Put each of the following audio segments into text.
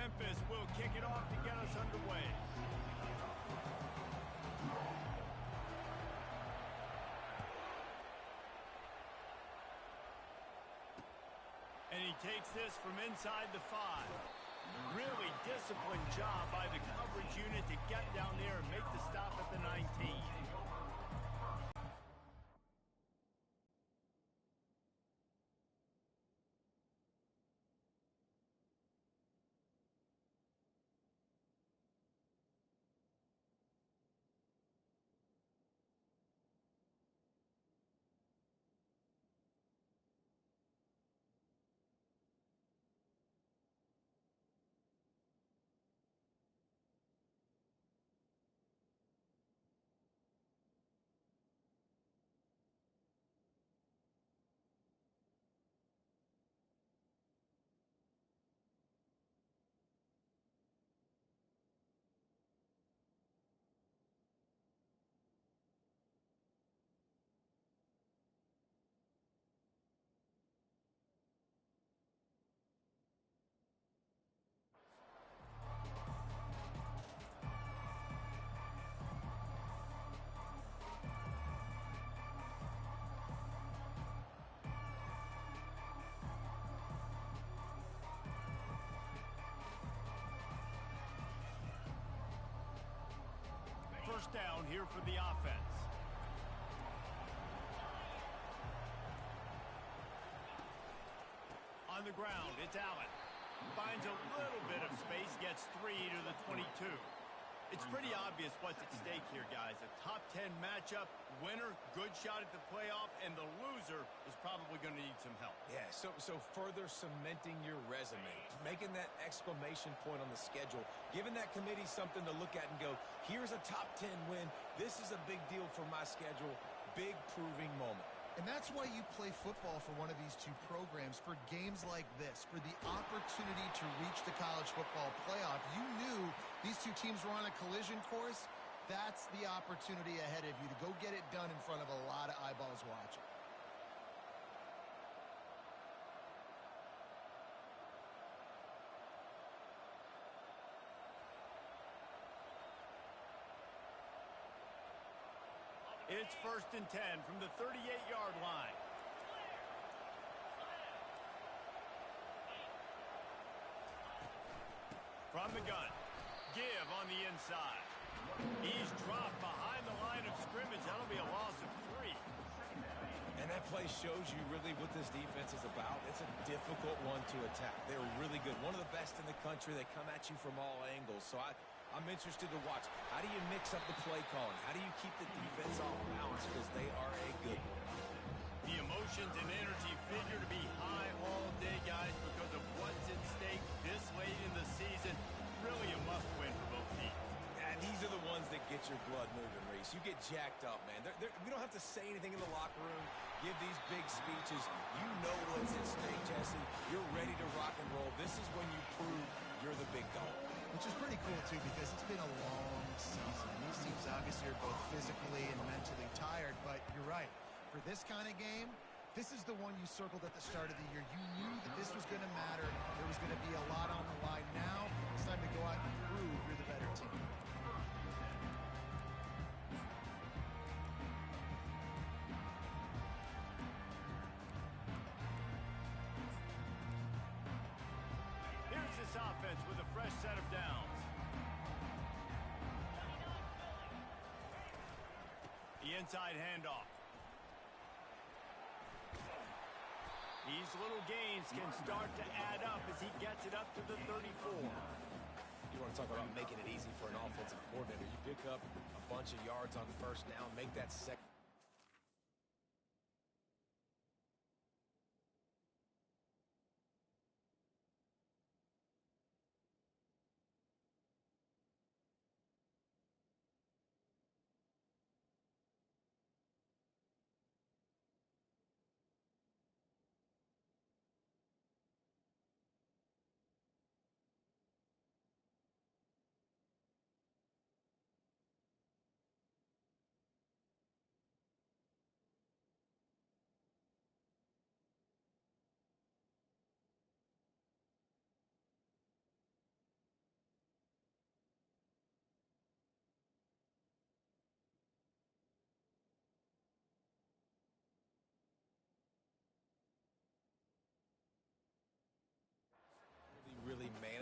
Memphis will kick it off to get us underway. And he takes this from inside the 5. Really disciplined job by the coverage unit to get down there and make the stop at the 19. First down here for the offense. On the ground, it's Allen. Finds a little bit of space, gets 3 to the 22. It's pretty obvious what's at stake here, guys. A top 10 matchup, winner, good shot at the playoff, and the loser is probably going to need some help. Yeah, so further cementing your resume, making that exclamation point on the schedule, giving that committee something to look at and go, here's a top 10 win. This is a big deal for my schedule. Big proving moment. And that's why you play football for one of these two programs, for games like this, for the opportunity to reach the college football playoff. You knew these two teams were on a collision course. That's the opportunity ahead of you to go get it done in front of a lot of eyeballs watching. It's 1st and 10 from the 38-yard line. From the gun, give on the inside. He's dropped behind the line of scrimmage. That'll be a loss of 3. And that play shows you really what this defense is about. It's a difficult one to attack. They're really good. One of the best in the country. They come at you from all angles. So I'm interested to watch. How do you mix up the play calling? How do you keep the defense off balance? Because they are a good one. The emotions and energy figure to be high all day, guys, because of what's at stake this late in the season. Really a must-win for both teams. And these are the ones that get your blood moving, Reese. You get jacked up, man. We don't have to say anything in the locker room, give these big speeches. You know what's at stake, Jesse. You're ready to rock and roll. This is when you prove you're the big dog. Which is pretty cool, too, because it's been a long season. These teams obviously are both physically and mentally tired, but you're right. For this kind of game, this is the one you circled at the start of the year. You knew that this was going to matter. There was going to be a lot on the line. Now it's time to go out and prove you're the better team. Here's this offense with a fresh set of downs. The inside handoff. These little gains can start to add up as he gets it up to the 34. You want to talk about making it easy for an offensive coordinator. You pick up a bunch of yards on first down, make that second.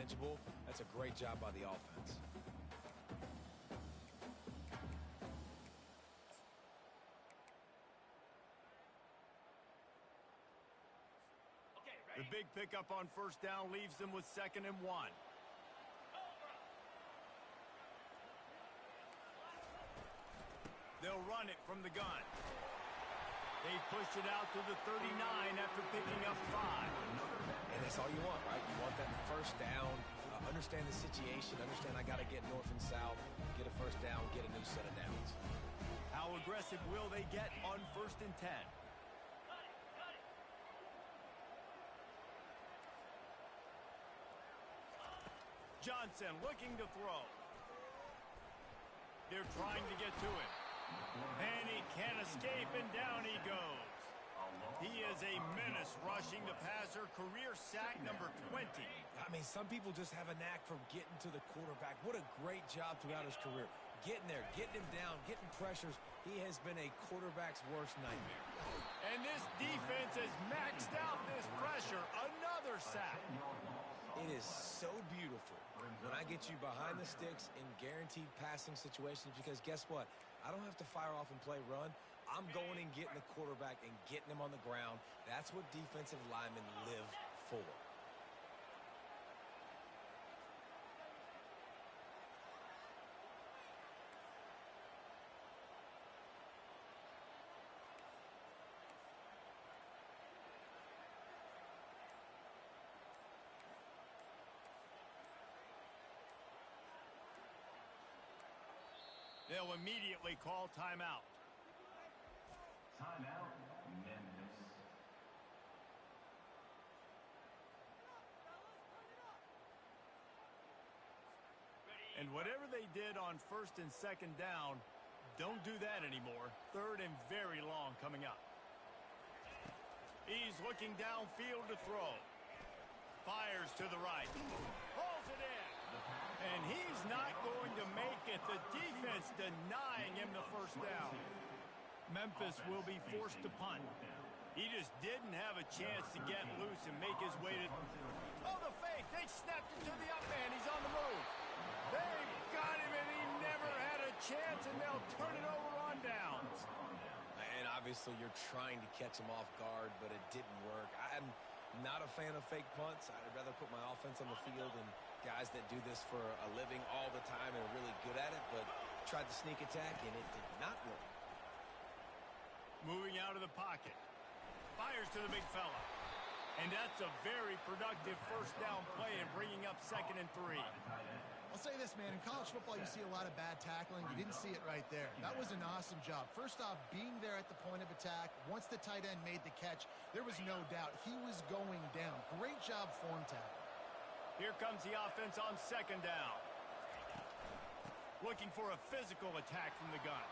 manageable. That's a great job by the offense. The big pickup on first down leaves them with 2nd and 1. They'll run it from the gun. They pushed it out to the 39 after picking up 5. And that's all you want, right? You want that first down, understand the situation, understand I got to get north and south, get a first down, get a new set of downs. How aggressive will they get on 1st and 10? Johnson looking to throw. They're trying to get to him. And he can't escape, and down he goes. He is a menace rushing the passer, career sack number 20. I mean, some people just have a knack for getting to the quarterback. What a great job throughout his career. Getting there, getting him down, getting pressures. He has been a quarterback's worst nightmare. And this defense has maxed out this pressure. Another sack. It is so beautiful when I get you behind the sticks in guaranteed passing situations, because guess what? I don't have to fire off and play run. I'm going and getting the quarterback and getting him on the ground. That's what defensive linemen live for. They'll immediately call timeout. Timeout, Memphis. And whatever they did on 1st and 2nd down, don't do that anymore. 3rd and very long coming up. He's looking downfield to throw. Fires to the right. Pulls it in. And he's not going to make it. The defense denying him the first down. Memphis will be forced to punt. He just didn't have a chance to get loose and make his way to... Oh, the fake. They snapped it to the up man. He's on the move. They've got him, and he never had a chance, and they'll turn it over on downs. And obviously you're trying to catch him off guard, but it didn't work. I'm not a fan of fake punts. I'd rather put my offense on the field and guys that do this for a living all the time and are really good at it, but tried to sneak attack, and it did not work. Moving out of the pocket. Fires to the big fella. And that's a very productive first down play and bringing up 2nd and 3. I'll say this, man. In college football, you see a lot of bad tackling. You didn't see it right there. That was an awesome job. First off, being there at the point of attack. Once the tight end made the catch, there was no doubt he was going down. Great job form tackle. Here comes the offense on 2nd down. Looking for a physical attack from the gun.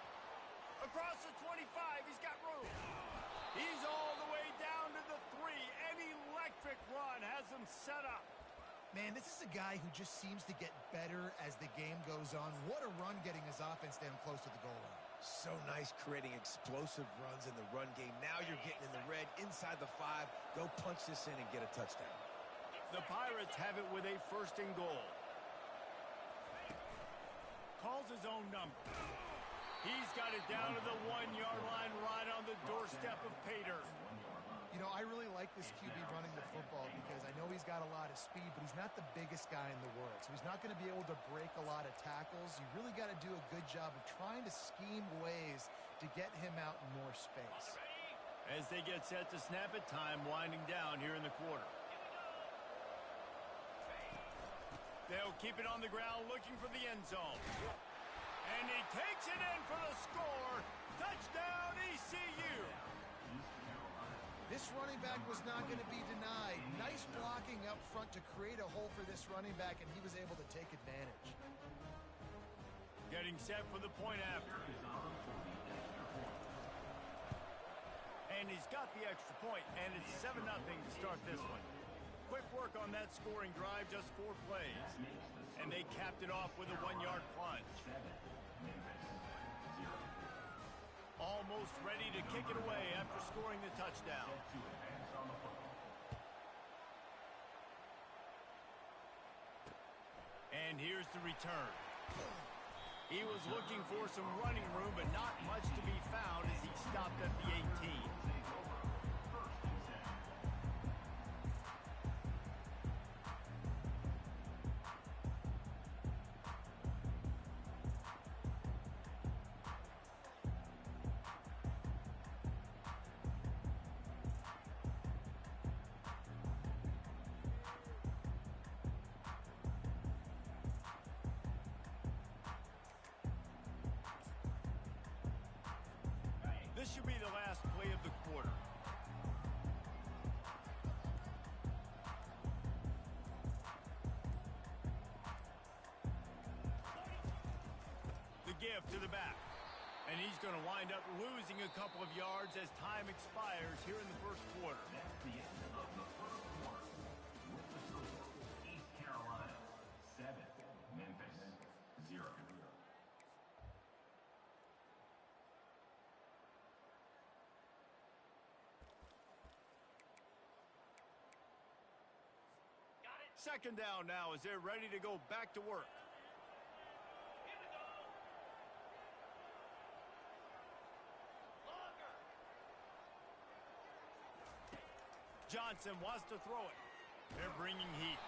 Across the 25, he's got room. He's all the way down to the 3. An electric run has him set up. Man, this is a guy who just seems to get better as the game goes on. What a run getting his offense down close to the goal line. So nice creating explosive runs in the run game. Now you're getting in the red inside the 5. Go punch this in and get a touchdown. The Pirates have it with a 1st and goal. Calls his own number. He's got it down to the 1-yard line right on the doorstep of Pater. You know, I really like this QB running the football because I know he's got a lot of speed, but he's not the biggest guy in the world. So he's not going to be able to break a lot of tackles. You really got to do a good job of trying to scheme ways to get him out in more space. As they get set to snap it, time winding down here in the quarter. They'll keep it on the ground looking for the end zone. And he takes it in for the score. Touchdown, ECU. This running back was not going to be denied. Nice blocking up front to create a hole for this running back, and he was able to take advantage. Getting set for the point after. And he's got the extra point, and it's 7-0 to start this one. Quick work on that scoring drive, just 4 plays. And they capped it off with a 1-yard plunge. Almost ready to kick it away after scoring the touchdown. And here's the return. He was looking for some running room, but not much to be found as he stopped at the 18. This should be the last play of the quarter. The give to the back. And he's going to wind up losing a couple of yards as time expires here in the first quarter. That's the end of the first quarter. With the score, East Carolina 7, Memphis 0. Second down now as they're ready to go back to work. Johnson wants to throw it. They're bringing heat.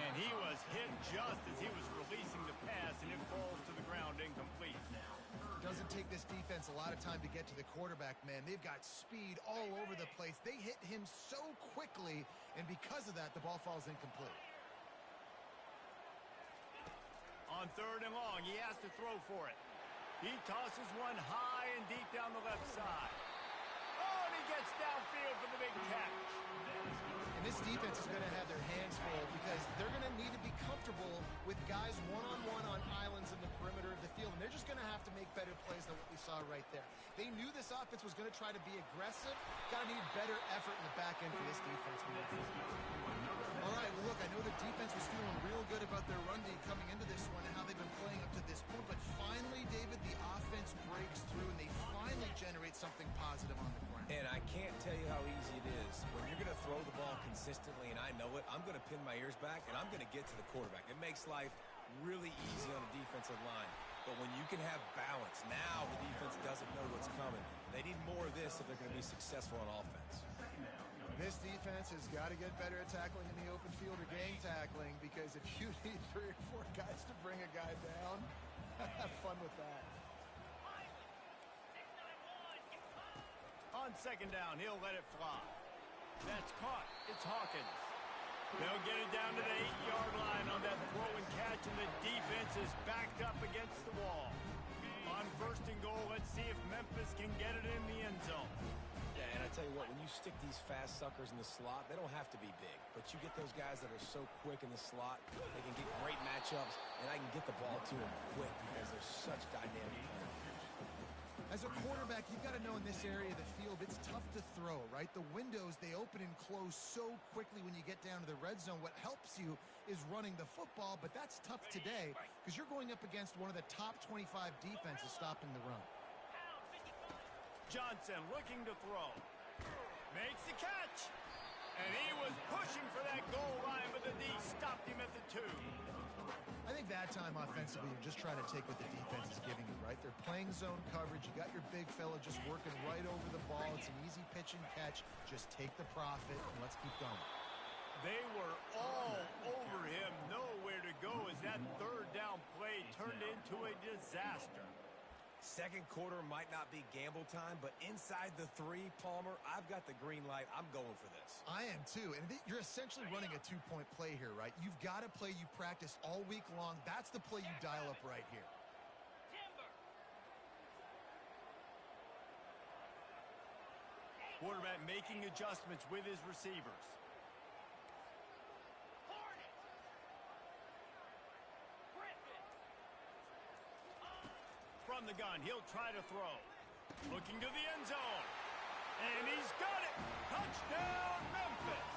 And he was hit just as he was releasing the pass, and it falls to the ground incomplete. Doesn't take this defense a lot of time to get to the quarterback, man. They've got speed all over the place. They hit him so quickly, and because of that, the ball falls incomplete. On third and long, he has to throw for it. He tosses one high and deep down the left side. Oh, and he gets downfield for the big catch. And this defense is going to have their hands full because they're going to need to be comfortable with guys one-on-one on islands in the perimeter of the field, and they're just going to have to make better plays than what we saw right there. They knew this offense was going to try to be aggressive. Got to need better effort in the back end for this defense. All right, well, look, I know the defense was feeling real good about their run D coming into this one and how they've been playing up to this point, but finally, David, the offense breaks through and they finally generate something positive on the ground. And I can't tell you how easy it is. When you're going to throw the ball consistently, and I know it, I'm going to pin my ears back, and I'm going to get to the quarterback. It makes life really easy on the defensive line. But when you can have balance, now the defense doesn't know what's coming. They need more of this if they're going to be successful on offense. This defense has got to get better at tackling in the open field or gang tackling, because if you need 3 or 4 guys to bring a guy down, have fun with that. On second down, he'll let it fly. That's caught. It's Hawkins. They'll get it down to the 8-yard line on that throw and catch, and the defense is backed up against the wall. On first and goal, let's see if Memphis can get it in the end zone. Yeah, and I tell you what, when you stick these fast suckers in the slot, they don't have to be big. But you get those guys that are so quick in the slot, they can get great matchups, and I can get the ball to them quick because they're such dynamic players. As a quarterback, you've got to know in this area of the field, it's tough to throw, right? The windows, they open and close so quickly when you get down to the red zone. What helps you is running the football, but that's tough today because you're going up against one of the top 25 defenses stopping the run. Johnson looking to throw. Makes the catch. And he was pushing for that goal line, but the D stopped him at the 2. I think that time offensively, you're just trying to take what the defense is giving you, right? They're playing zone coverage. You got your big fella just working right over the ball. It's an easy pitch and catch. Just take the profit and let's keep going. They were all over him. Nowhere to go as that third down play turned into a disaster. Second quarter might not be gamble time, but inside the 3, Palmer, I've got the green light. I'm going for this. I am too, and you're essentially running a 2-point play here, right? You've got a play you practiced all week long. That's the play you dial up right here. Quarterback making adjustments with his receivers. From the gun, he'll try to throw. Looking to the end zone. And he's got it. Touchdown, Memphis.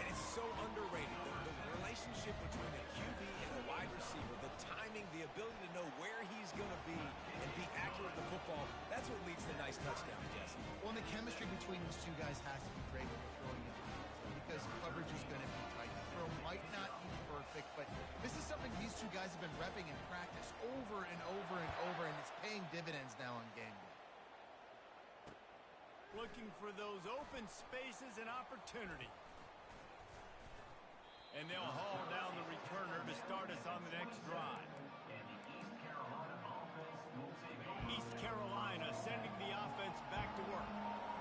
And it's so underrated. The relationship between a QB and a wide receiver, the timing, the ability to know where he's going to be and be accurate with the football, that's what leads to nice touchdowns, Jesse. Well, the chemistry between these two guys has to be great when they're throwing it because coverage is going to be tight. You throw throw might not be perfect, but this is something these two guys have been repping in practice over and over and over, and it's paying dividends now on game day. Looking for those open spaces and opportunity. And they'll haul down the returner to start us on the next drive. East Carolina sending the offense back to work.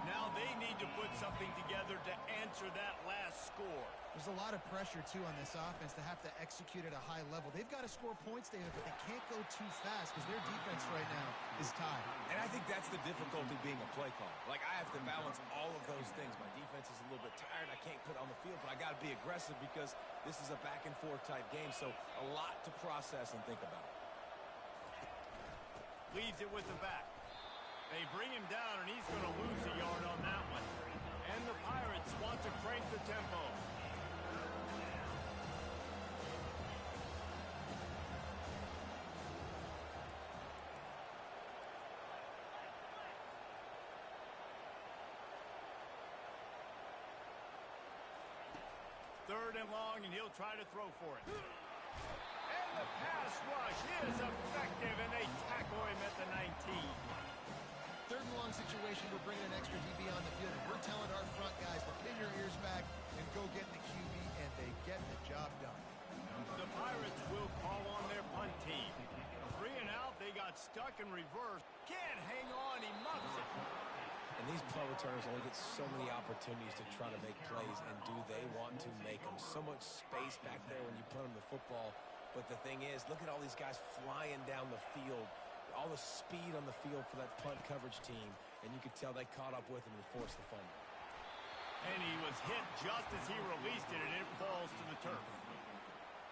Now they need to put something together to answer that last score. There's a lot of pressure, too, on this offense to have to execute at a high level. They've got to score points, David, but they can't go too fast because their defense right now is tied. And I think that's the difficulty being a play caller. Like, I have to balance all of those things. My defense is a little bit tired. I can't put on the field, but I got to be aggressive because this is a back-and-forth type game, so a lot to process and think about. Leaves it with the back. They bring him down, and he's going to lose a yard on that one. And the Pirates want to crank the tempo. Third and long, and he'll try to throw for it. And the pass rush is effective, and they tackle him at the 19. Third and long situation, we're bringing an extra DB on the field, and we're telling our front guys to pin your ears back and go get in the QB, and they get the job done. The Pirates will call on their punt team. 3 and out, they got stuck in reverse. Can't hang on, he muffs it. And these punt returners only get so many opportunities to try to make plays, and do they want to make them? So much space back there when you punt them the football. But the thing is, look at all these guys flying down the field, all the speed on the field for that punt coverage team, and you could tell they caught up with him and forced the fumble. And he was hit just as he released it, and it falls to the turf.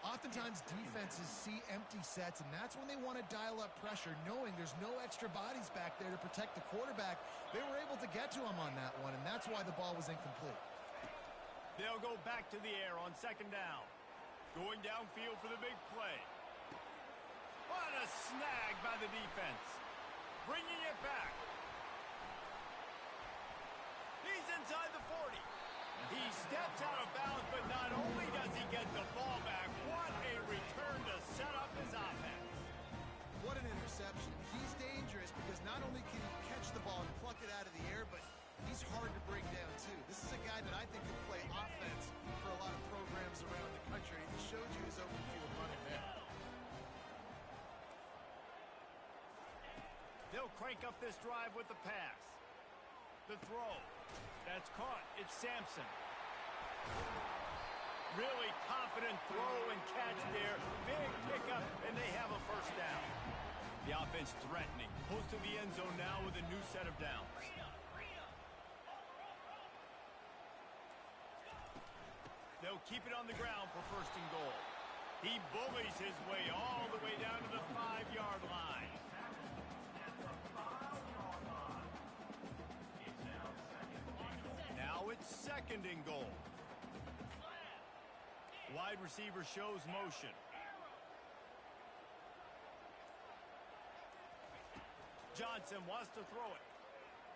Oftentimes, defenses see empty sets, and that's when they want to dial up pressure, knowing there's no extra bodies back there to protect the quarterback. They were able to get to him on that one, and that's why the ball was incomplete. They'll go back to the air on second down. Going downfield for the big play. What a snag by the defense. Bringing it back. He's inside the 40. He steps out of bounds, but not only does he get the ball back, what a return to set up his offense. What an interception. He's dangerous because not only can he catch the ball and pluck it out of the air, but he's hard to bring down, too. This is a guy that I think can play offense for a lot of programs around the country. He showed you his open field running there. They'll crank up this drive with the pass. The throw. That's caught. It's Sampson. Really confident throw and catch there. Big pickup, and they have a first down. The offense threatening. Close to the end zone now with a new set of downs. They'll keep it on the ground for first and goal. He bullies his way all the way down to the 5-yard line. Now it's second and goal. Wide receiver shows motion. Johnson wants to throw it.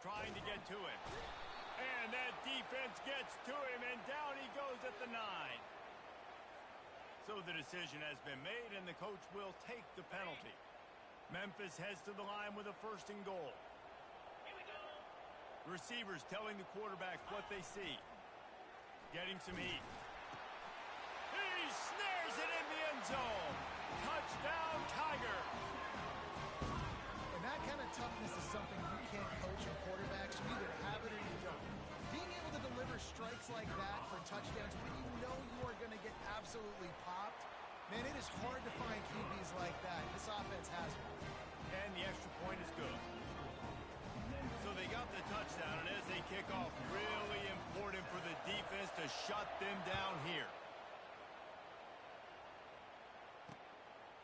Trying to get to him. And that defense gets to him, and down he goes at the 9. So the decision has been made, and the coach will take the penalty. Memphis heads to the line with a first and goal. Receivers telling the quarterback what they see. Getting some heat. He snares it in the end zone. Touchdown, Tiger. And that kind of toughness is something you can't coach in quarterbacks. You either have it or you don't. Being able to deliver strikes like that for touchdowns when you know you are going to get absolutely popped, man, it is hard to find QBs like that. This offense has one. And the extra point is good. So they got the touchdown, and as they kick off, really important for the defense to shut them down here.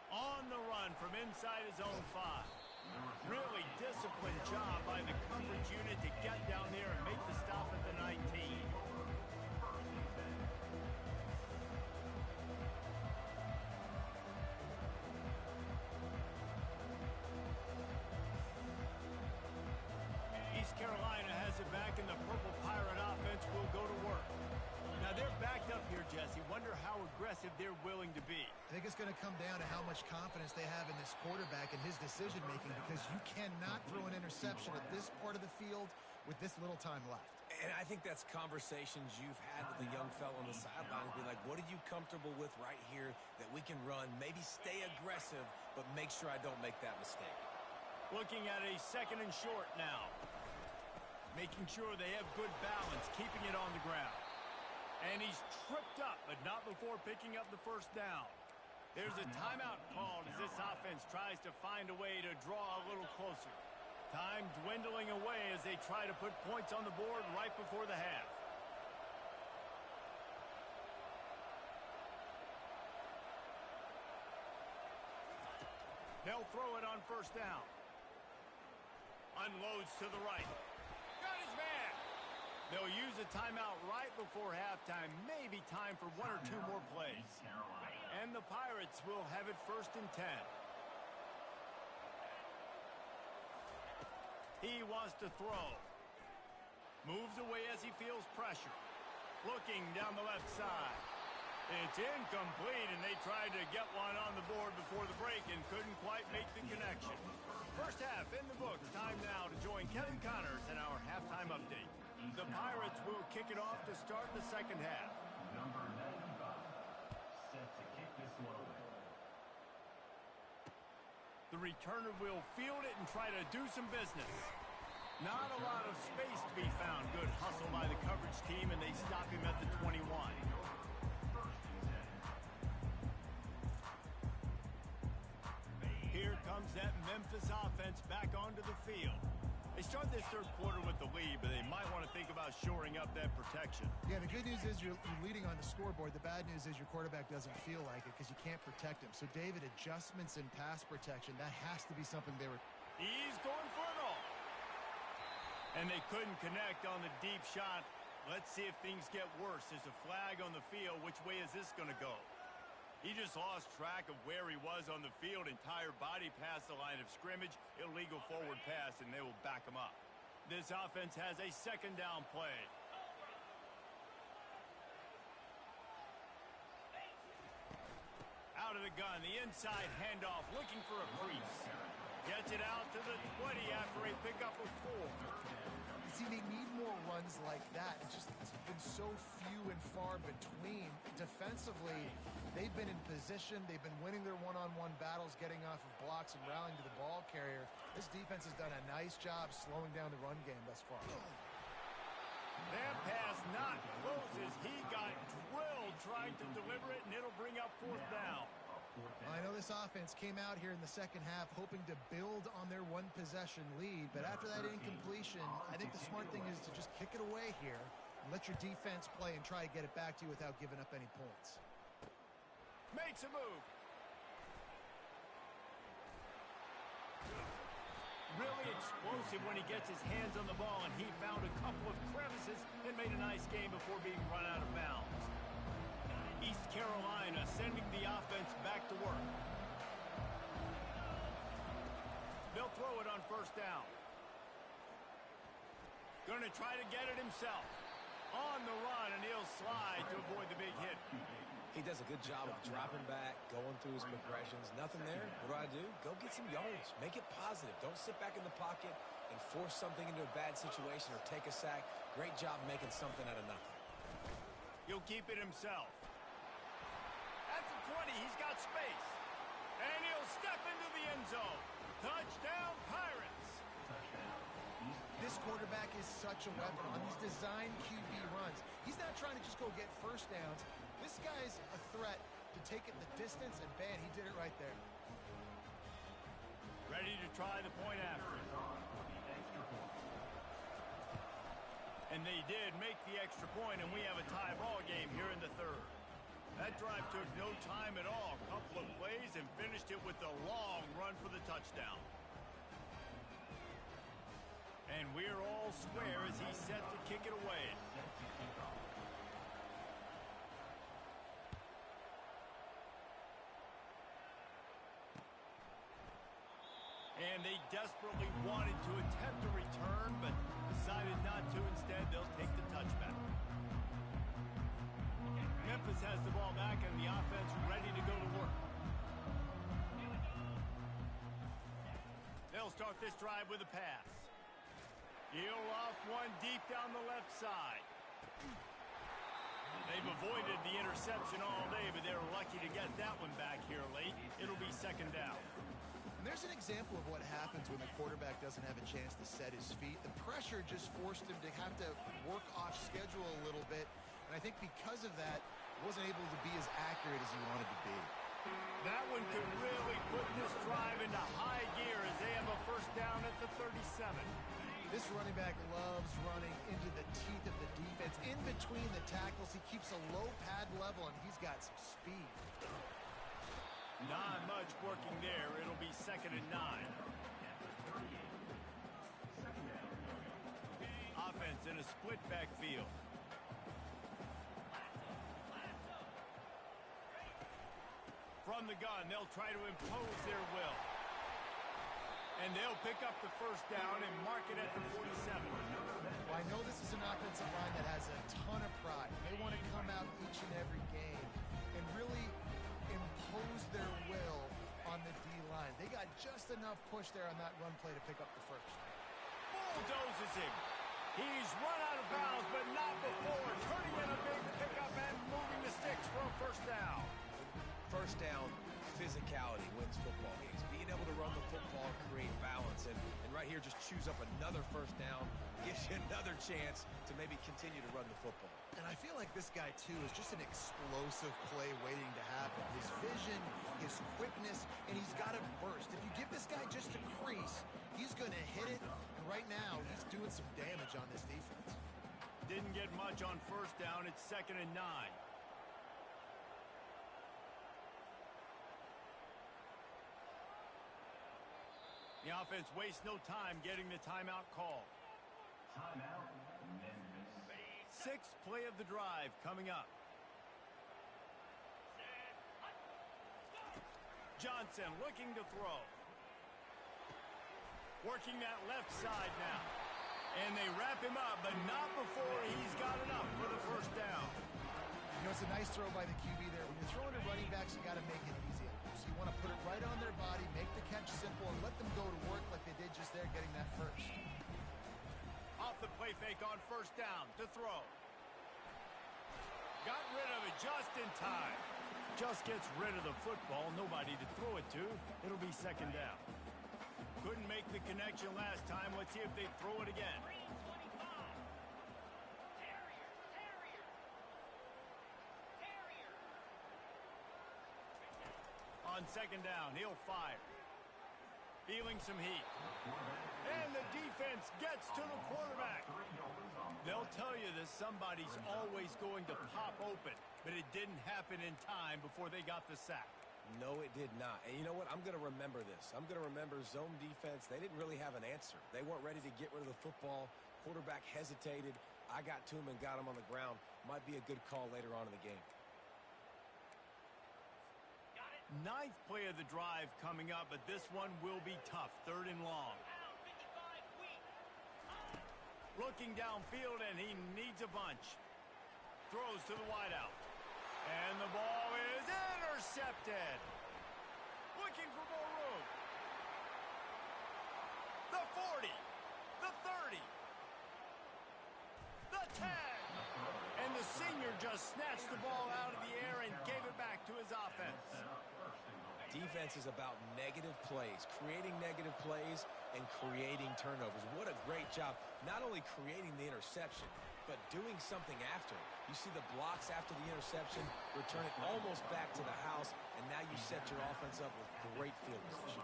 On the run from inside his own 5. Really disciplined job by the coverage unit to get down there and make the stop at the 19. East Carolina has it back, and the Purple Pirate offense will go to work. Now Now, they're backed up here, Jesse. Wonder how aggressive they're willing to be. I think it's going to come down to how much confidence they have in this quarterback and his decision-making, because you cannot throw an interception at this part of the field with this little time left. And I think that's conversations you've had with the young fellow on the sidelines. Be like, what are you comfortable with right here that we can run? Maybe stay aggressive, but make sure I don't make that mistake. Looking at a 2nd and short now. Making sure they have good balance, keeping it on the ground. And he's tripped up, but not before picking up the first down. There's a timeout called as this offense tries to find a way to draw a little closer. Time dwindling away as they try to put points on the board right before the half. They'll throw it on 1st down. Unloads to the right. Got his man. They'll use a timeout right before halftime. Maybe time for 1 or 2 more plays. And the Pirates will have it 1st and 10. He wants to throw. Moves away as he feels pressure. Looking down the left side. It's incomplete, and they tried to get one on the board before the break and couldn't quite make the connection. First half in the books. Time now to join Kevin Connors in our halftime update. The Pirates will kick it off to start the 2nd half. Number 95, set to kick this one away. The returner will field it and try to do some business. Not a lot of space to be found. Good hustle by the coverage team, and they stop him at the 21. Here comes that Memphis offense back onto the field. They start this 3rd quarter with the lead, but they might want to think about shoring up that protection. Yeah, the good news is you're leading on the scoreboard. The bad news is your quarterback doesn't feel like it because you can't protect him. So, David, adjustments in pass protection, that has to be something they were... He's going for it all. And they couldn't connect on the deep shot. Let's see if things get worse. There's a flag on the field. Which way is this going to go? He just lost track of where he was on the field. Entire body past the line of scrimmage. Illegal forward pass, and they will back him up. This offense has a 2nd down play. Out of the gun, the inside handoff, looking for a crease. Gets it out to the 20 after a pickup of 4. See, they need more runs like that. It's been so few and far between. Defensively, they've been in position. They've been winning their one-on-one battles, getting off of blocks and rallying to the ball carrier. This defense has done a nice job slowing down the run game thus far. That pass not close as he got drilled trying to deliver it, and it'll bring up 4th down. I know this offense came out here in the 2nd half hoping to build on their 1-possession lead, but after that incompletion, I think the smart thing is to just kick it away here and let your defense play and try to get it back to you without giving up any points. Makes a move. Really explosive when he gets his hands on the ball, and he found a couple of crevices and made a nice game before being run out of bounds. East Carolina sending the offense back to work. They'll throw it on 1st down. Going to try to get it himself. On the run, and he'll slide to avoid the big hit. He does a good job of dropping back, going through his progressions. Nothing there. What do? Go get some yardage. Make it positive. Don't sit back in the pocket and force something into a bad situation or take a sack. Great job making something out of nothing. He'll keep it himself. At the 20, he's got space. And he'll step into the end zone. Touchdown, Pirates. This quarterback is such a weapon on these design QB runs. He's not trying to just go get 1st downs. This guy's a threat to take it the distance, and bam, he did it right there. Ready to try the point after. And they did make the extra point, and we have a tie ball game here in the 3rd. That drive took no time at all. A couple of plays and finished it with a long run for the touchdown. And we're all square as he's set to kick it away. And they desperately wanted to attempt a return, but decided not to. Instead, they'll take the touchback. Memphis has the ball back and the offense ready to go to work. They'll start this drive with a pass. He'll off one deep down the left side. They've avoided the interception all day, but they're lucky to get that one back here late. It'll be second down. And there's an example of what happens when the quarterback doesn't have a chance to set his feet. The pressure just forced him to have to work off schedule a little bit. And I think because of that, wasn't able to be as accurate as he wanted to be. That one could really put this drive into high gear as they have a first down at the 37. This running back loves running into the teeth of the defense. In between the tackles, he keeps a low pad level, and he's got some speed. Not much working there. It'll be second and 9. Offense in a split backfield. From the gun, they'll try to impose their will. And they'll pick up the first down and mark it at the 47. Well, I know this is an offensive line that has a ton of pride. They want to come out each and every game and really impose their will on the D-line. They got just enough push there on that run play to pick up the first. Bulldozes him. He's run out of bounds, but not before. Turning in a big pickup and moving the sticks for a first down. First down, physicality wins football games. Being able to run the football and create balance. And right here, just choose up another first down, gives you another chance to maybe continue to run the football. And I feel like this guy, too, is just an explosive play waiting to happen. His vision, his quickness, and he's got a burst. If you give this guy just a crease, he's going to hit it. And right now, he's doing some damage on this defense. Didn't get much on first down. It's second and 9. The offense wastes no time getting the timeout call. Timeout, Memphis. Sixth play of the drive coming up. Johnson looking to throw. Working that left side now. And they wrap him up, but not before he's got enough for the first down. You know, it's a nice throw by the QB there. When you're throwing to running backs, you got to make it easy. So you want to put it right on their body, make the catch simple, and let them go to work like they did just there, getting that first. Off the play fake on first down to throw. Got rid of it just in time. Just gets rid of the football, nobody to throw it to. It'll be second down. Couldn't make the connection last time. Let's see if they throw it again. On second down, he'll fire. Feeling some heat. And the defense gets to the quarterback. They'll tell you that somebody's always going to pop open, but it didn't happen in time before they got the sack. No, it did not. And you know what? I'm going to remember this. I'm going to remember zone defense. They didn't really have an answer. They weren't ready to get rid of the football. Quarterback hesitated. I got to him and got him on the ground. Might be a good call later on in the game. Ninth play of the drive coming up, but this one will be tough. Third and long. Looking downfield, and he needs a bunch. Throws to the wideout. And the ball is intercepted. Looking for more room. The 40. The 30. The 10. And the senior just snatched the ball out of the air and gave it back to his offense. Defense is about negative plays, creating negative plays and creating turnovers. What a great job, not only creating the interception, but doing something after. You see the blocks after the interception, return it almost back to the house, and now you set your offense up with great field position.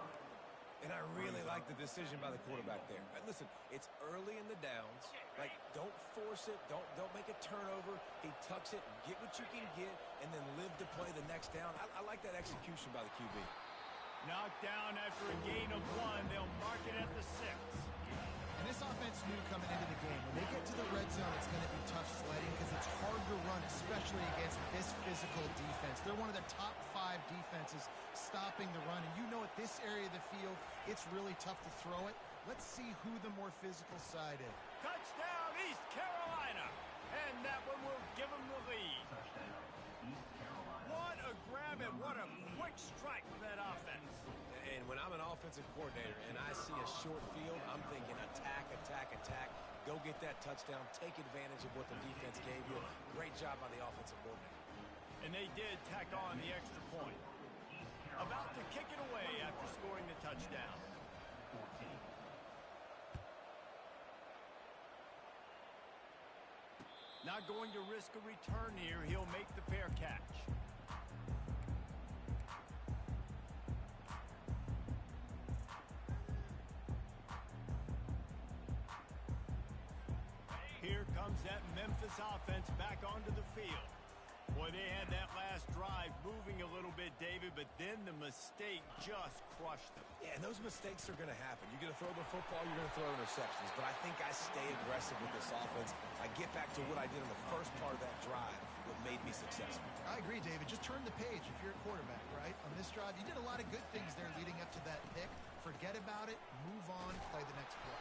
And I really like the decision by the quarterback there. Listen, it's early in the downs. Like, don't force it. Don't make a turnover. He tucks it, get what you can get, and then live to play the next down. I like that execution by the QB. Knocked down after a gain of 1. They'll mark it at the 6. And this offense knew coming into the game, when they get to the red zone, it's going to be tough sledding because it's hard to run, especially against this physical defense. They're one of the top 5 defenses stopping the run. And you know at this area of the field, it's really tough to throw it. Let's see who the more physical side is. Touchdown, East Carolina. And And that one will give them the lead. Touchdown, East Carolina. What a grab and what a quick strike for that offense. And when I'm an offensive coordinator and I see a short field, I'm thinking attack, attack, attack. Go get that touchdown. Take advantage of what the defense gave you. Great job by the offensive coordinator. And they did tack on the extra point. About to kick it away after scoring the touchdown. 14. Not going to risk a return here. He'll make the fair catch. Here comes that Memphis offense back onto the field. Boy, they had that last drive moving a little bit, David, but then the mistake just crushed them. Yeah, and those mistakes are going to happen. You're going to throw the football, you're going to throw interceptions. But I think I stay aggressive with this offense. I get back to what I did in the first part of that drive, what made me successful. I agree, David. Just turn the page if you're a quarterback, right? On this drive, you did a lot of good things there leading up to that pick. Forget about it, move on, play the next play.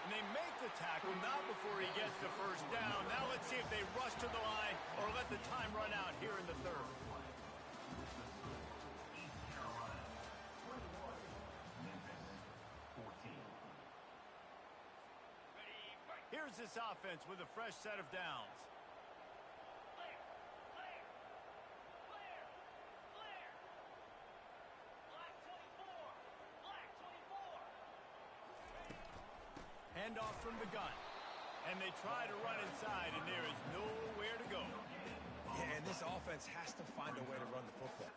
And they make the tackle, not before he gets the first down. Now let's see if they rush to the line or let the time run out here in the third. East Carolina. 21. Memphis. 14. Here's this offense with a fresh set of downs. Handoff from the gun. And they try to run inside, and there is nowhere to go. Yeah, and this offense has to find a way to run the football.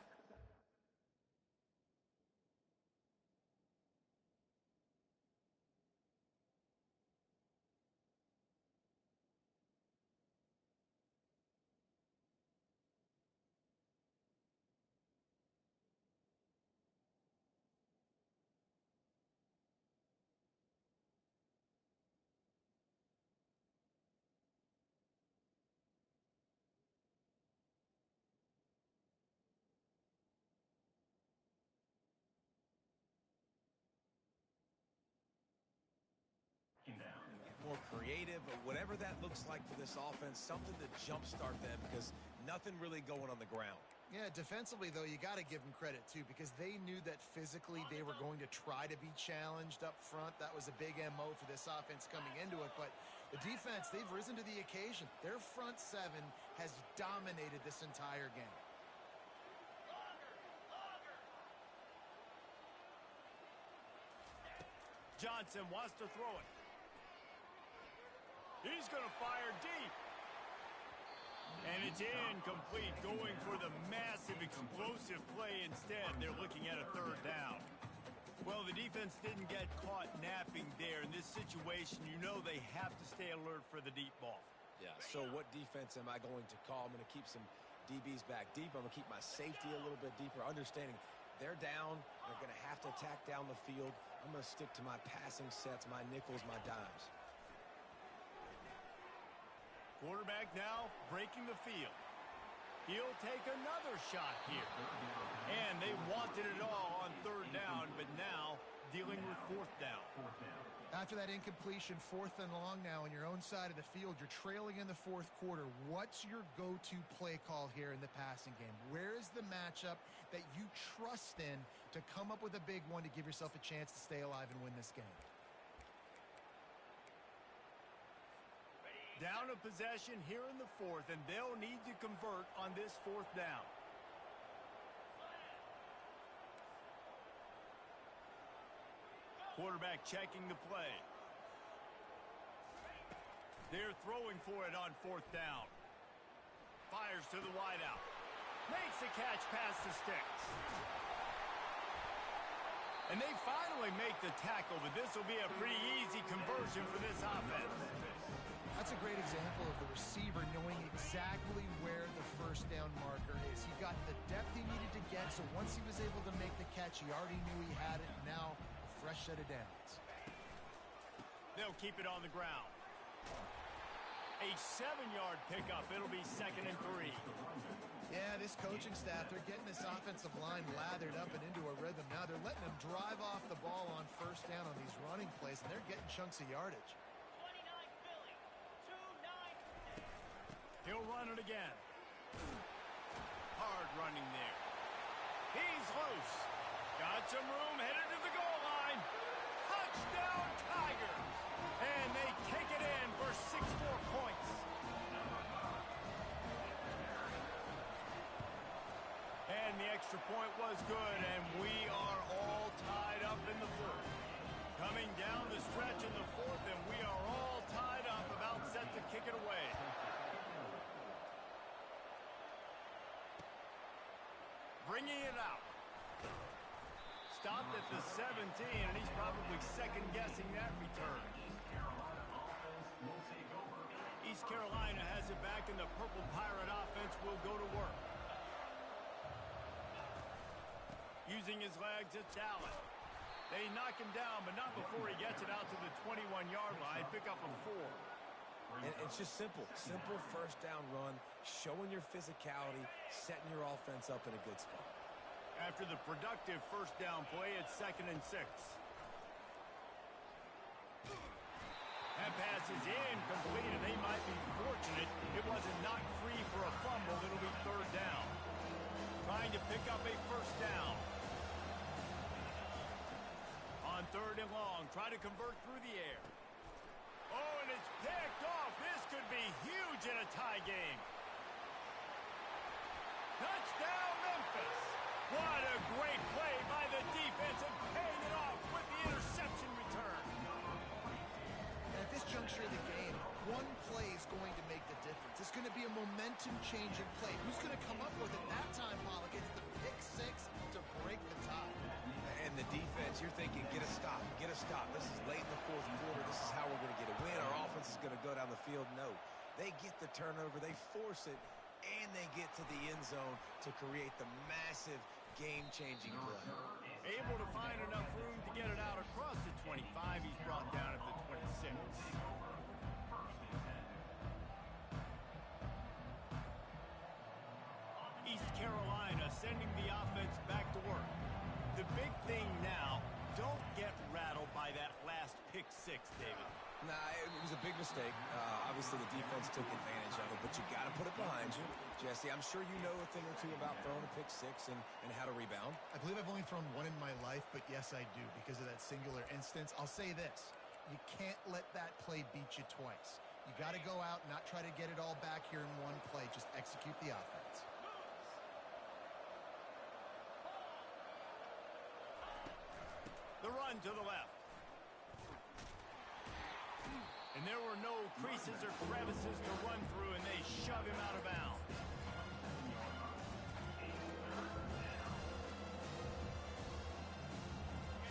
Down. More creative, but whatever that looks like for this offense, something to jumpstart them because nothing really going on the ground. Yeah, defensively, though, you got to give them credit, too, because they knew that physically they were going to try to be challenged up front. That was a big MO for this offense coming into it, but the defense, they've risen to the occasion. Their front seven has dominated this entire game. Johnson wants to throw it. He's going to fire deep. And it's incomplete, going for the massive explosive play instead. They're looking at a third down. Well, the defense didn't get caught napping there. In this situation, you know they have to stay alert for the deep ball. Yeah, so what defense am I going to call? I'm going to keep some DBs back deep. I'm going to keep my safety a little bit deeper, understanding they're down. They're going to have to attack down the field. I'm going to stick to my passing sets, my nickels, my dimes. Quarterback now breaking the field. He'll take another shot here. And they wanted it all on third down, but now dealing with fourth down. After that incompletion, 4th and long now on your own side of the field, you're trailing in the fourth quarter. What's your go-to play call here in the passing game? Where is the matchup that you trust in to come up with a big one to give yourself a chance to stay alive and win this game? Down a possession here in the fourth, and they'll need to convert on this fourth down. Quarterback checking the play. They're throwing for it on fourth down. Fires to the wideout. Makes the catch past the sticks. And they finally make the tackle, but this will be a pretty easy conversion for this offense. That's a great example of the receiver knowing exactly where the first down marker is. He got the depth he needed to get, so once he was able to make the catch, he already knew he had it. Now, a fresh set of downs. They'll keep it on the ground. A 7-yard pickup. It'll be 2nd and 3. Yeah, this coaching staff, they're getting this offensive line lathered up and into a rhythm. Now they're letting them drive off the ball on first down on these running plays, and they're getting chunks of yardage. He'll run it again. Hard running there. He's loose. Got some room, headed to the goal line. Touchdown, Tigers. And they take it in for 6 more points. And the extra point was good, and we are all tied up in the fourth. Coming down the stretch in the fourth, and we are all tied up, about set to kick it away. Bringing it out. Stopped at the 17, and he's probably second-guessing that return. East Carolina has it back, and the Purple Pirate offense will go to work. Using his legs, it's Allen. They knock him down, but not before he gets it out to the 21-yard line. Pick up a 4. And it's just simple. Simple first down run, showing your physicality, setting your offense up in a good spot. After the productive first down play, it's 2nd and 6. That pass is incomplete, and they might be fortunate it wasn't knocked free for a fumble. It'll be 3rd down. Trying to pick up a first down. On 3rd and long, try to convert through the air. Oh, and it's picked off. This could be huge in a tie game. Touchdown, Memphis. What a great play by the defense and paying it off with the interception return. At this juncture of the game, one play is going to make the difference. It's going to be a momentum-changing play. Who's going to come up with it that time, Pollock? It's the pick 6 to break the tie. And the defense, you're thinking, get a stop, get a stop. This is late in the 4th quarter. This is how we're going to get a win. Our offense is going to go down the field. No, they get the turnover, they force it, and they get to the end zone to create the massive game-changing play. Able to find enough room to get it out across the 25. He's brought down at the 26. East Carolina sending the offense back to work. The big thing now, don't get rattled by that last pick 6, David. Nah, it was a big mistake. Obviously, the defense took advantage of it, but you got to put it behind you. Jesse, I'm sure you know a thing or two about throwing a pick 6 and how to rebound. I believe I've only thrown one in my life, but yes, I do because of that singular instance. I'll say this. You can't let that play beat you twice. You got to go out and not try to get it all back here in one play. Just execute the offense. The run to the left. And there were no creases or crevices to run through, and they shove him out of bounds.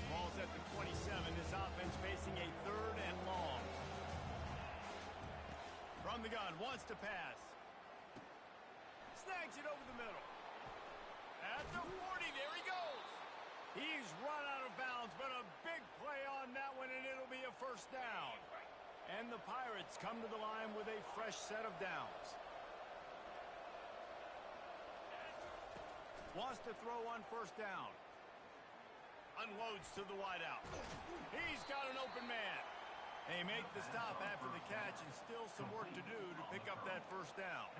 Ball's at the 27. This offense facing a 3rd and long. From the gun, wants to pass. Snags it over the middle. At the 40, there he goes. He's run out of bounds, but a big play on that one, and it'll be a first down. And the Pirates come to the line with a fresh set of downs. Wants to throw on first down. Unloads to the wideout. He's got an open man. They make the stop after the catch, and still some work to do to pick up that first down.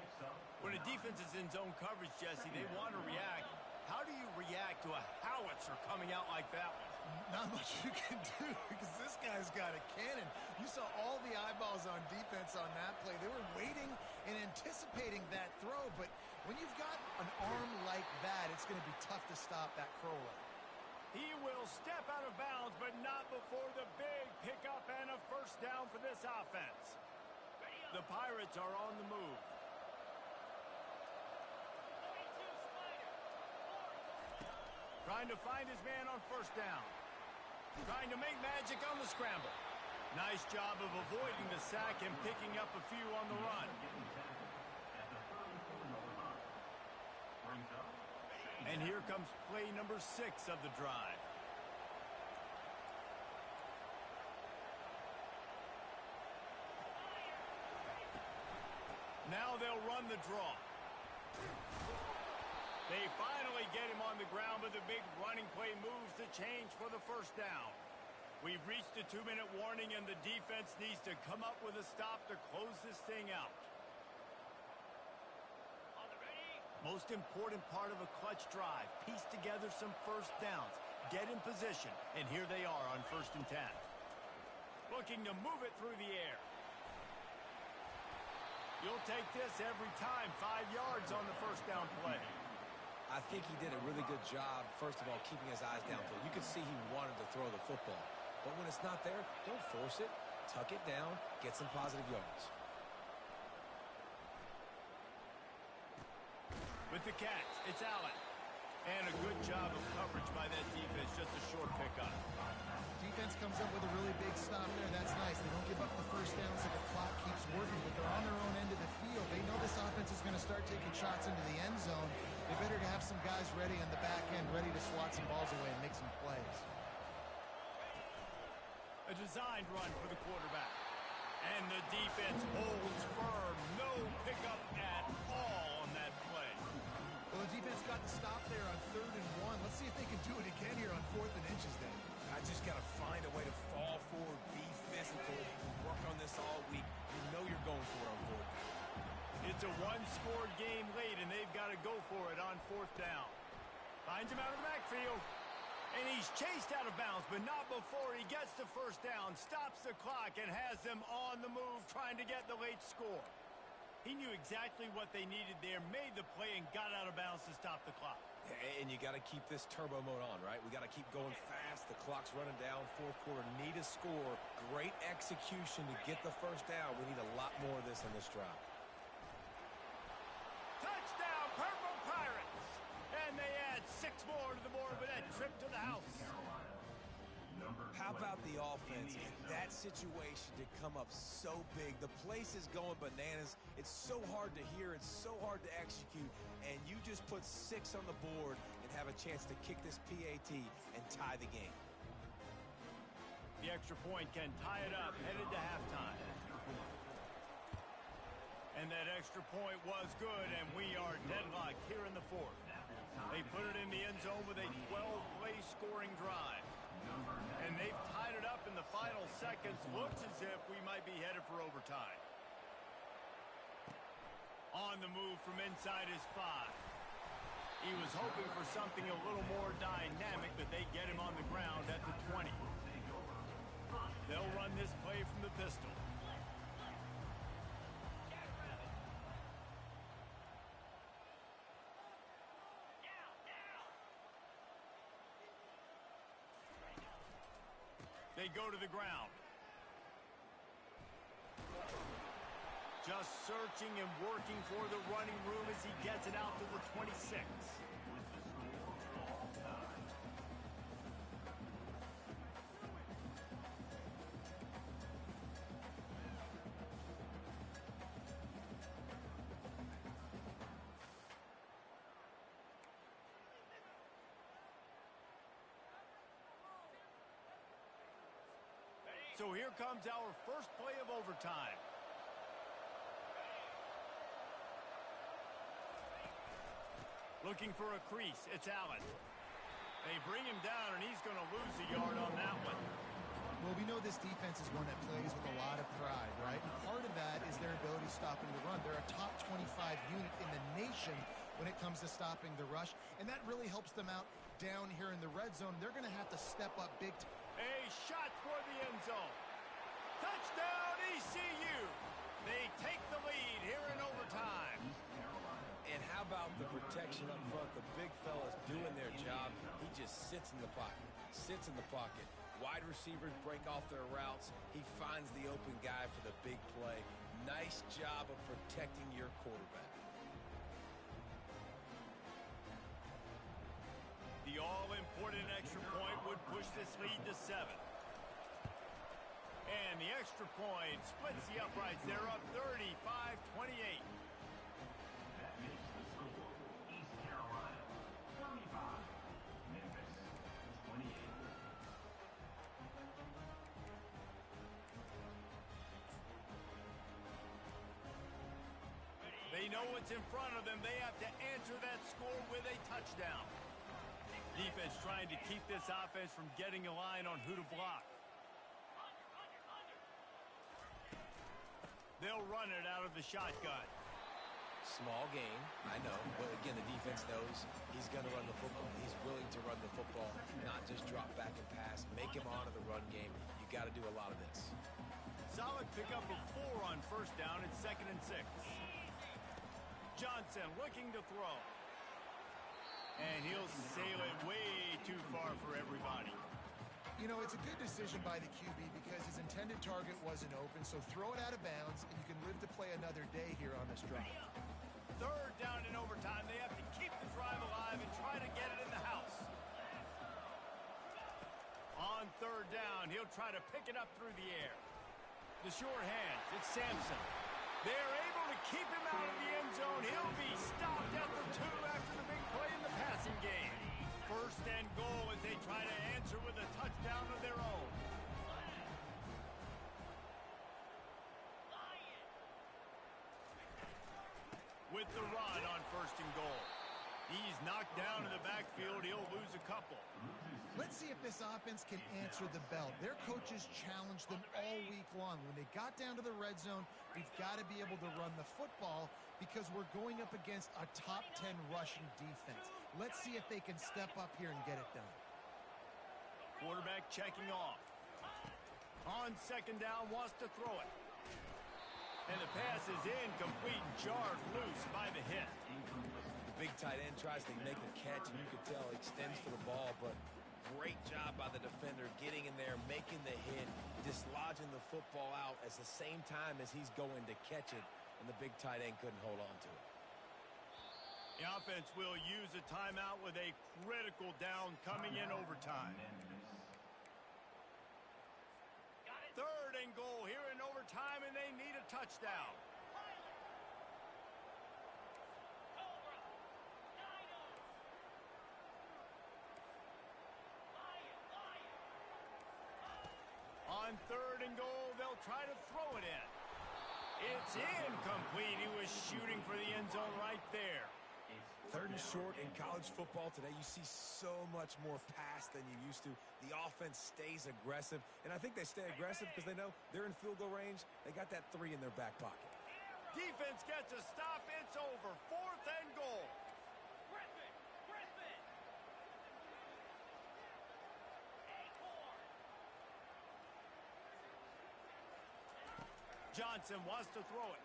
When a defense is in zone coverage, Jesse, they want to react. How do you react to a howitzer coming out like that one? Not much you can do because this guy's got a cannon. You saw all the eyeballs on defense on that play. They were waiting and anticipating that throw, but when you've got an arm like that, it's going to be tough to stop that throwaway. He will step out of bounds, but not before the big pickup and a first down for this offense. The Pirates are on the move. Trying to find his man on first down. Trying to make magic on the scramble. Nice job of avoiding the sack and picking up a few on the run. And here comes play number 6 of the drive. Now they'll run the draw. They finally get him on the ground, but the big running play moves the change for the first down. We've reached the 2-minute warning, and the defense needs to come up with a stop to close this thing out. Most important part of a clutch drive, piece together some first downs, get in position, and here they are on 1st and 10. Looking to move it through the air. You'll take this every time, 5 yards on the first down play. I think he did a really good job, first of all, keeping his eyes downfield. You could see he wanted to throw the football. But when it's not there, don't force it. Tuck it down, get some positive yards. With the catch, it's Allen. And a good job of coverage by that defense, just a short pickup. Defense comes up with a really big stop there. That's nice. They don't give up the first down so the clock keeps working, but they're on their own end of the field. They know this offense is going to start taking shots into the end zone. They better have some guys ready on the back end, ready to swat some balls away and make some plays. A designed run for the quarterback. And the defense holds firm. No pickup at all on that play. Well, the defense got the stop there on 3rd and 1. Let's see if they can do it again here on 4th and inches then. I just got to find a way to fall forward, be physical, work on this all week. You know you're going for it on 4th. It's a one-score game late, and they've got to go for it on 4th down. Finds him out of the backfield. And he's chased out of bounds, but not before he gets the first down, stops the clock, and has them on the move trying to get the late score. He knew exactly what they needed there, made the play, and got out of bounds to stop the clock. Yeah, and you got to keep this turbo mode on, right? We got to keep going fast. The clock's running down. 4th quarter, need a score. Great execution to get the first down. We need a lot more of this on this drive. Touchdown, Purple Pirates! And they add 6 more to the board with that trip to the house. How about the offense in that situation to come up so big? The place is going bananas. It's so hard to hear. It's so hard to execute. And you just put 6 on the board and have a chance to kick this PAT and tie the game. The extra point can tie it up, headed to halftime. And that extra point was good, and we are deadlocked here in the 4th. They put it in the end zone with a 12-play scoring drive. And they've tied it up in the final seconds. Looks as if we might be headed for overtime. On the move from inside his 5. He was hoping for something a little more dynamic, but they get him on the ground at the 20. They'll run this play from the pistol. They go to the ground. Just searching and working for the running room as he gets it out to the 26. So here comes our first play of overtime. Looking for a crease, it's Allen. They bring him down, and he's going to lose a yard on that one. Well, we know this defense is one that plays with a lot of pride, right? And part of that is their ability stopping the run. They're a top 25 unit in the nation when it comes to stopping the rush, and that really helps them out down here in the red zone. They're going to have to step up big. A shot toward the end zone. Touchdown, ECU. They take the lead here in overtime. And how about the protection up front? The big fella's doing their job. He just sits in the pocket, sits in the pocket. Wide receivers break off their routes. He finds the open guy for the big play. Nice job of protecting your quarterback. The all-important extra point would push this lead to 7. And the extra point splits the uprights. They're up 35-28. That makes the score East Carolina 35, Memphis 28. They know what's in front of them. They have to answer that score with a touchdown. Defense trying to keep this offense from getting a line on who to block. They'll run it out of the shotgun. Small gain, I know, but again, the defense knows he's going to run the football. He's willing to run the football, not just drop back and pass, make him honor the run game. You got to do a lot of this. Solid pickup of 4 on first down. It's 2nd and 6. Johnson looking to throw. And he'll sail it way too far for everybody. You know, it's a good decision by the QB because his intended target wasn't open, so throw it out of bounds, and you can live to play another day here on this drive. 3rd down in overtime. They have to keep the drive alive and try to get it in the house. On 3rd down, he'll try to pick it up through the air. The short hands, it's Sampson. They're able to keep him out of the end zone. He'll be stopped at the 2 after the big play in the passing game. 1st and goal as they try to answer with a touchdown of their own. With the run on 1st and goal. He's knocked down in the backfield. He'll lose a couple. Let's see if this offense can answer the bell. Their coaches challenged them all week long. When they got down to the red zone, we've got to be able to run the football because we're going up against a top 10 rushing defense. Let's see if they can step up here and get it done. Quarterback checking off. On 2nd down, wants to throw it. And the pass is incomplete, jarred loose by the hit. The big tight end tries to make a catch, and you can tell he extends for the ball, but great job by the defender getting in there, making the hit, dislodging the football out at the same time as he's going to catch it, and the big tight end couldn't hold on to it. The offense will use a timeout with a critical down coming in overtime. 3rd and goal here in overtime, and they need a touchdown. On 3rd and goal, they'll try to throw it in. It's incomplete. He was shooting for the end zone right there. 3rd and short in college football today, you see so much more pass than you used to. The offense stays aggressive, and I think they stay aggressive because they know they're in field goal range. They got that 3 in their back pocket. Defense gets a stop. It's over. 4th and goal. Johnson wants to throw it.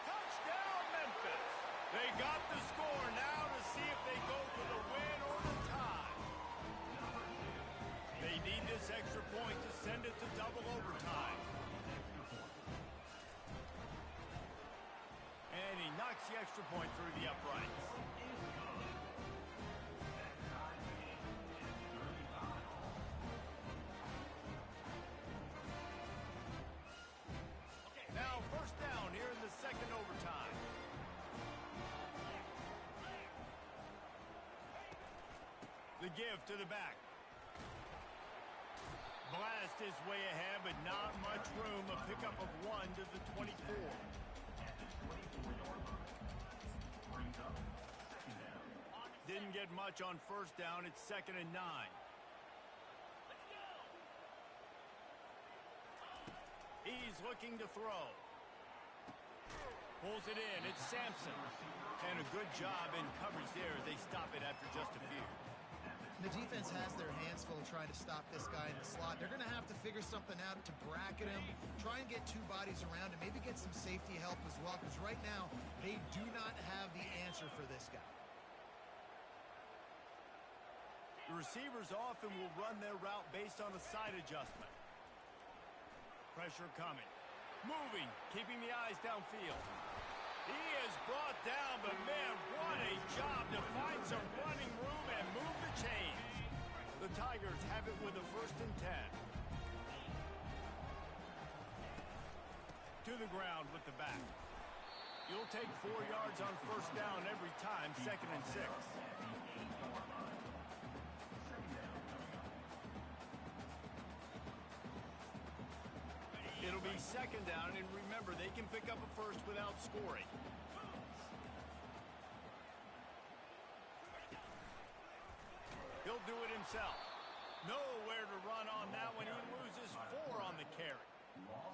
Touchdown, Memphis. They got the score now to see if they go for the win or the tie. They need this extra point to send it to double overtime. And he knocks the extra point through the uprights. Now 1st down here in the 2nd overtime. The give to the back. Blast his way ahead, but not much room. A pickup of 1 to the 24. Didn't get much on 1st down. It's 2nd and 9. He's looking to throw. Pulls it in. It's Sampson. And a good job in coverage there as they stop it after just a few. The defense has their hands full trying to stop this guy in the slot. They're going to have to figure something out to bracket him, try and get 2 bodies around him, maybe get some safety help as well, because right now they do not have the answer for this guy. The receivers often will run their route based on a side adjustment. Pressure coming. Moving, keeping the eyes downfield. He is brought down, but man, what a job to find some running room and move the chains. The Tigers have it with a 1st and 10. To the ground with the back. You'll take 4 yards on 1st down every time, 2nd and 6. It'll be 2nd down, and remember, they can pick up a 1st without scoring. He'll do it himself. Nowhere to run on that one. He loses 4 on the carry.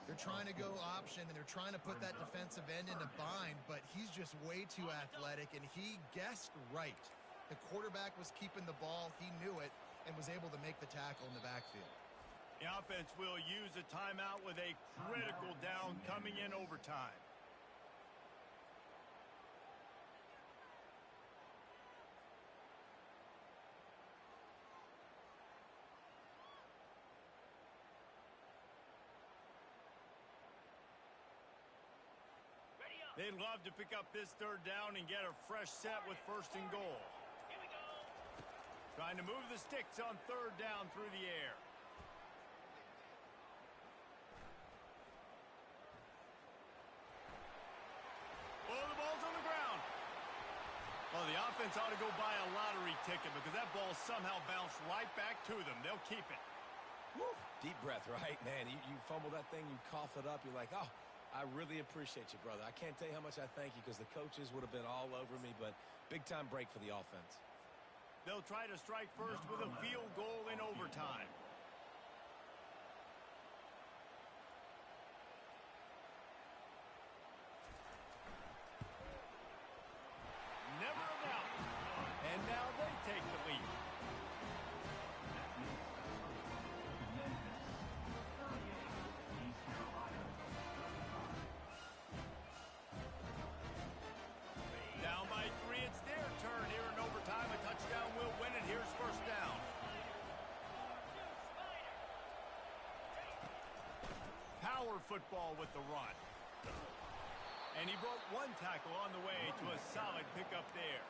They're trying to go option, and they're trying to put that defensive end in a bind, but he's just way too athletic, and he guessed right. The quarterback was keeping the ball. He knew it and was able to make the tackle in the backfield. The offense will use a timeout with a critical down coming in overtime. They'd love to pick up this third down and get a fresh set with first and goal. Trying to move the sticks on third down through the air. Oh, the ball's on the ground. Well, the offense ought to go buy a lottery ticket because that ball somehow bounced right back to them. They'll keep it. Woo. Deep breath, right? Man, you fumble that thing, you cough it up, you're like, oh, I really appreciate you, brother. I can't tell you how much I thank you because the coaches would have been all over me, but big-time break for the offense. They'll try to strike first with a field goal in overtime. Never a doubt. And now they take the lead. Down by 3, it's their turn here in overtime. A touchdown will win it. Here's first down. Power football with the run. And he broke one tackle on the way to a solid pickup there.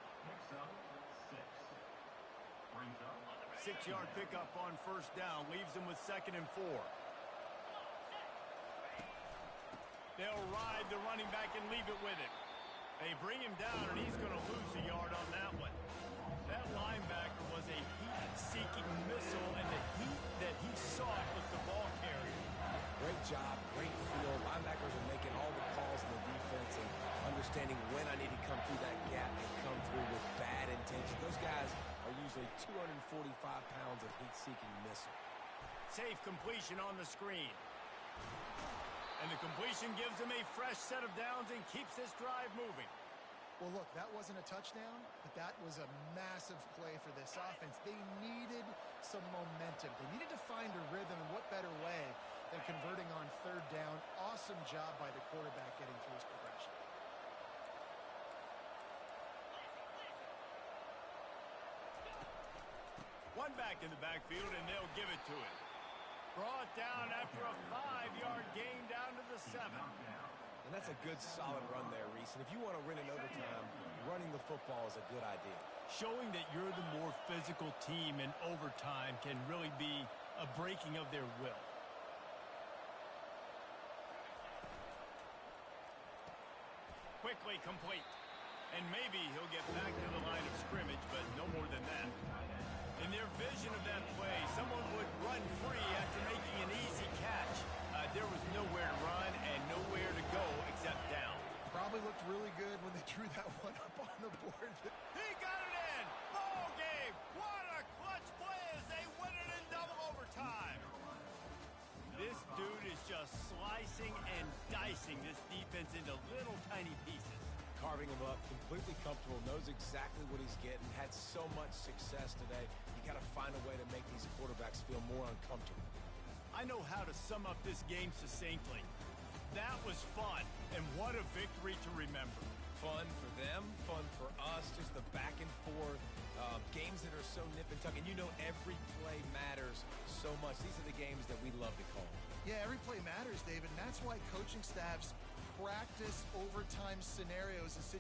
6-yard pickup on first down. Leaves him with 2nd and 4. They'll ride the running back and leave it with him. They bring him down, and he's going to lose a yard on that one. That linebacker was a heat-seeking missile, and the heat that he sought was the ball carrier. Great job, great field. Linebackers are making all the calls in the defense and understanding when I need to come through that gap and come through with bad intention. Those guys are usually 245 pounds of heat-seeking missile. Safe completion on the screen. And the completion gives him a fresh set of downs and keeps this drive moving. Well, look, that wasn't a touchdown, but that was a massive play for this offense. They needed some momentum. They needed to find a rhythm, and what better way than converting on third down. Awesome job by the quarterback getting through his progression. One back in the backfield, and they'll give it to him. Brought down after a 5-yard gain down to the 7. And that's a good, solid run there, Reese. And if you want to win in overtime, running the football is a good idea. Showing that you're the more physical team in overtime can really be a breaking of their will. Quickly complete. And maybe he'll get back to the line of scrimmage, but no more than that. In their vision of that play, someone would run free after making an easy catch. There was nowhere to run and nowhere to go except down. Probably looked really good when they drew that one up on the board. He got it in! Ball game! What a clutch play as they win it in double overtime! This dude is just slicing and dicing this defense into little tiny pieces. Carving him up, completely comfortable, knows exactly what he's getting, had so much success today. You got to find a way to make these quarterbacks feel more uncomfortable. I know how to sum up this game succinctly. That was fun, and what a victory to remember. Fun for them, fun for us, just the back and forth, games that are so nip and tuck, and you know every play matters so much. These are the games that we love to call. Yeah, every play matters, David, and that's why coaching staffs practice overtime scenarios and situations.